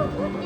โ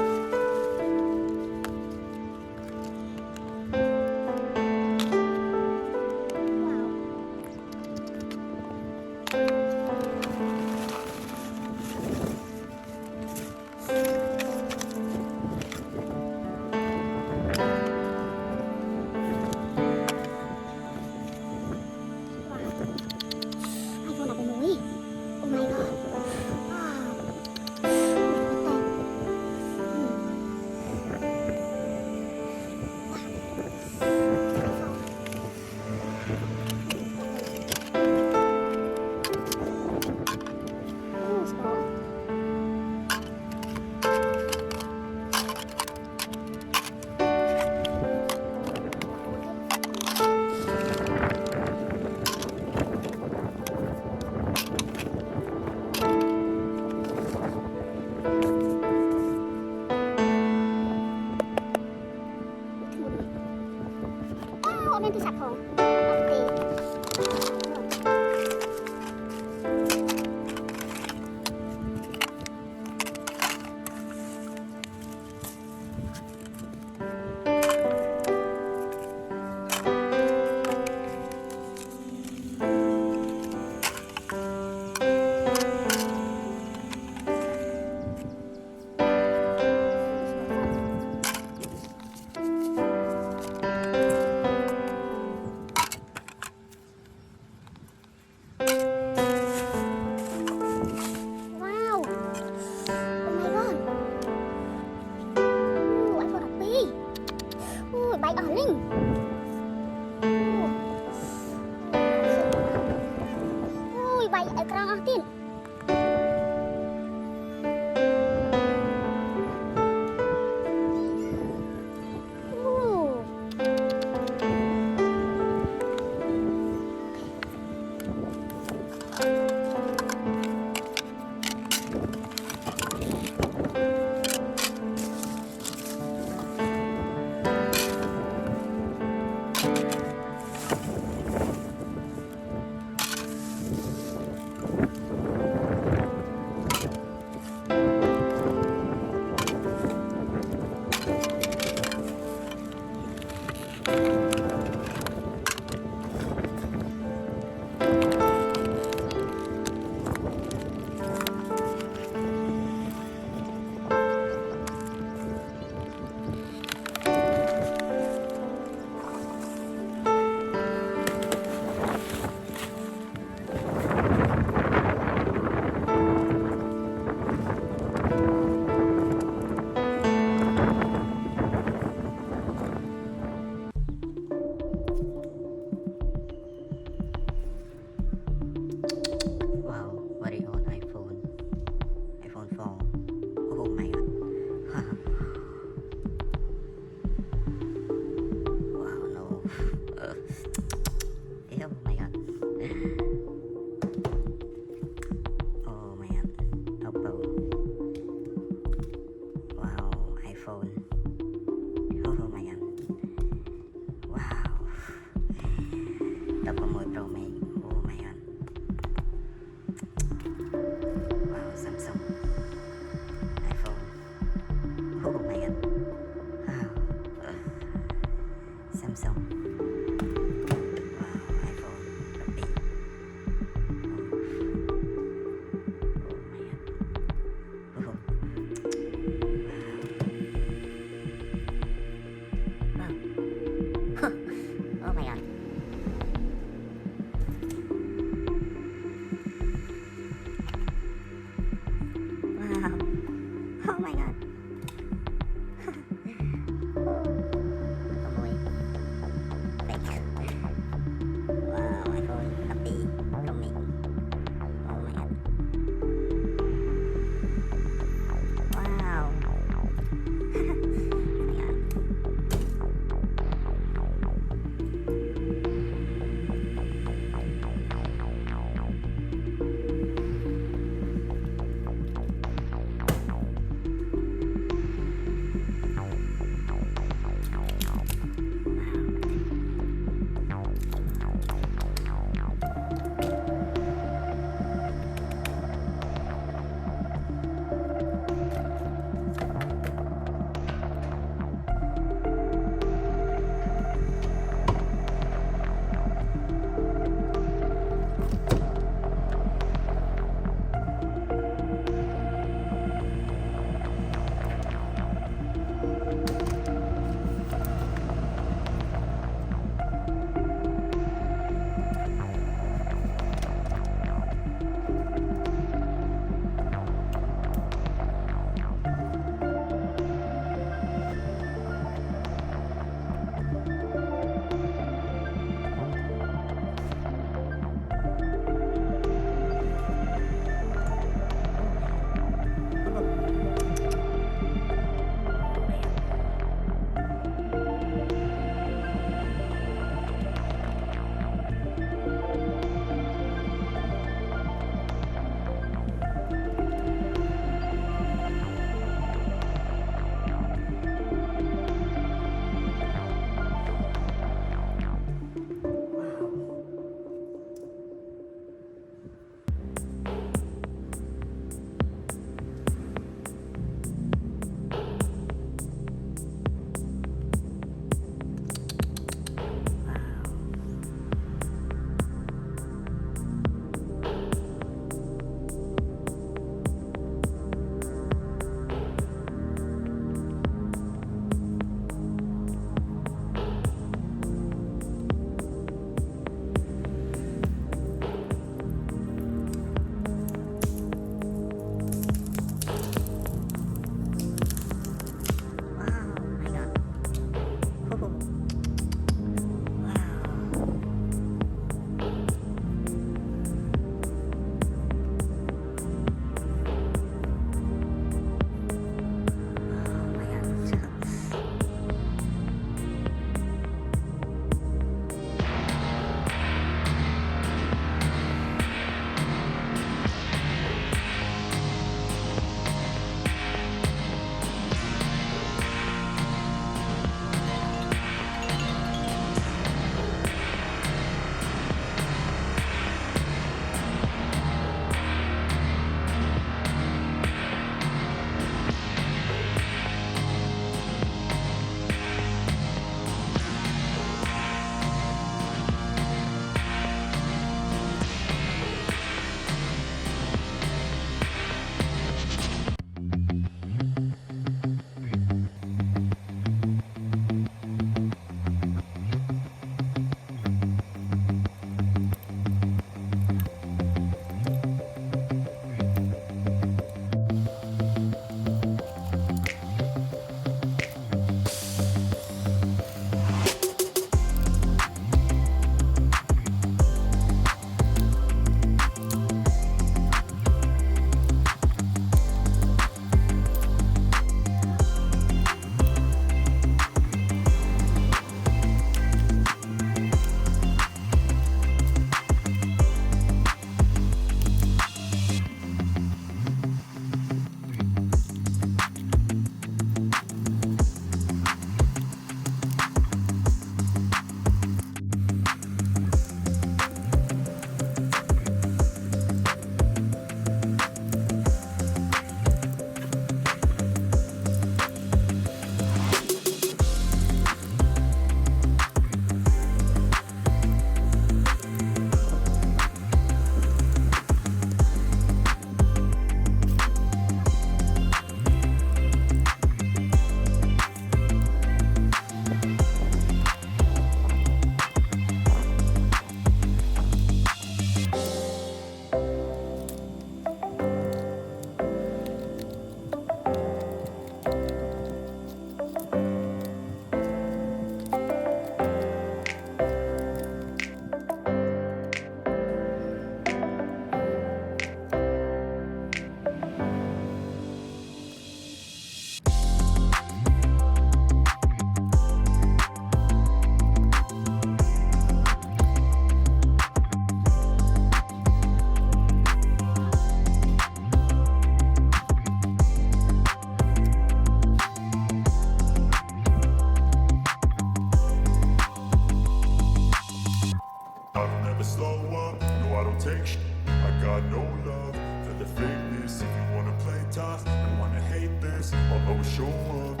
show up.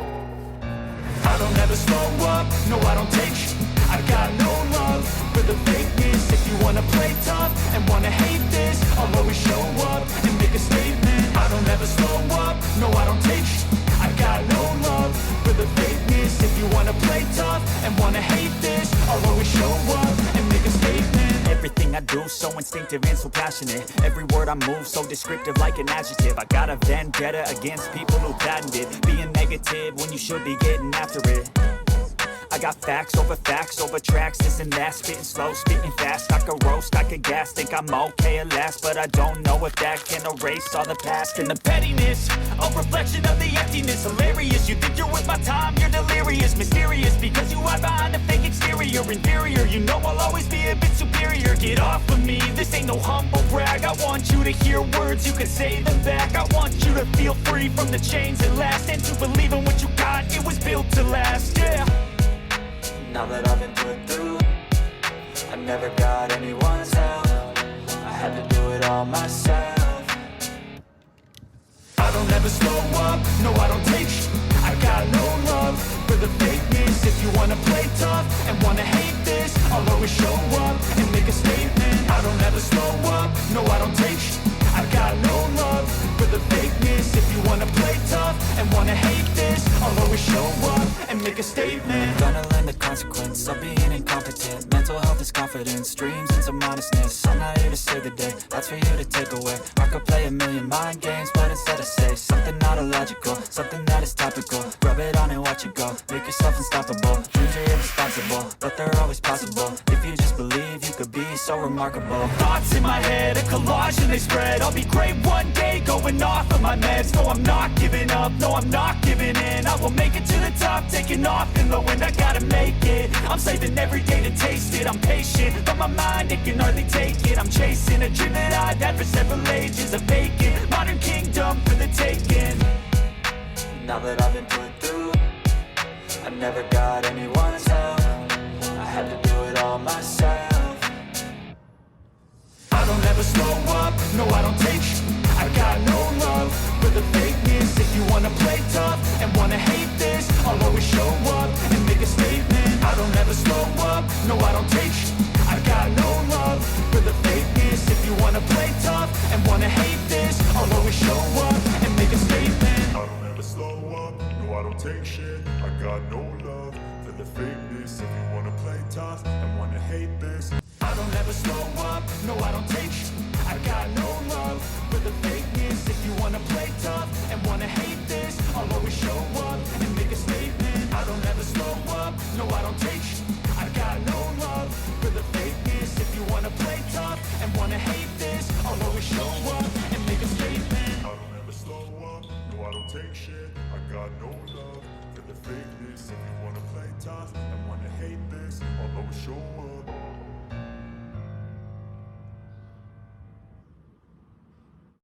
I don't ever slow up, no I don't take sh**. I got no love for the fakeness. If you wanna play tough and wanna hate this, I'll always show up and make a statement. I don't ever slow up, no I don't take sh**. I got no love for the fakeness. If you wanna play tough and wanna hate this, I'll always show up and make a statement. Everything I do so instinctive and so passionate. Every word I move so descriptive like an adjective. I got a vendetta against people who patented being negative when you should be getting after it. I got facts over tracks, this and that. Spitting slow, spitting fast, I could roast, I could gas. Think I'm okay at last, but I don't know if that can erase all the past. And the pettiness, a reflection of the emptiness. Hilarious, you think you're with my time, you're delirious. Mysterious, because you hide behind a fake exterior. Inferior, you know I'll always be a bit superior. Get off of me, this ain't no humble brag. I want you to hear words, you can say them back. I want you to feel free from the chains that last, and to believe in what you got, it was built to last, yeah. Now that I've been put through, I never got anyone's help. I had to do it all myself. I don't ever slow up, no I don't take sh**. I got no love for the fakeness. If you wanna play tough and wanna hate this, I'll always show up and make a statement. I don't ever slow up, no I don't take sh**. I got no love for the fakeness. If you wanna play tough and wanna hate this, I'll always show up and make a statement. Gonna learn the consequence of being incompetent. Mental health is confidence, dreams and some honestness. I'm not here to save the day, that's for you to take away. I could play a million mind games, but instead I say something not illogical, something that is topical. Rub it on and watch it go, make yourself unstoppable. Dreams are irresponsible, but they're always possible. If you just believe, you could be so remarkable. Thoughts in my head, a collage and they spread. I'll be great one day, going off of my meds. No, I'm not giving up, no, I'm not giving in. I will make it to the top, taking off in the wind. I gotta make it, I'm saving every day to taste it. I'm patient, but my mind, it can hardly take it. I'm chasing a dream that I've had for several ages. A vacant, modern kingdom for the taking. Now that I've been put through, I never got anyone's help. I had to do it all myself. I don't ever slow up, no I don't take sh**. I got no love for the fakeness. If you wanna play tough and wanna hate this, I'll always show up and make a statement. I don't ever slow up, no I don't take sh**. I got no love for the fakeness. If you wanna play tough and wanna hate this, I'll always show up and make a statement. I don't ever slow up, no I don't take shit. I got no love for the fakeness. If you wanna play tough and wanna hate this, I don't ever slow up, no I don't take sh**. I got no love for the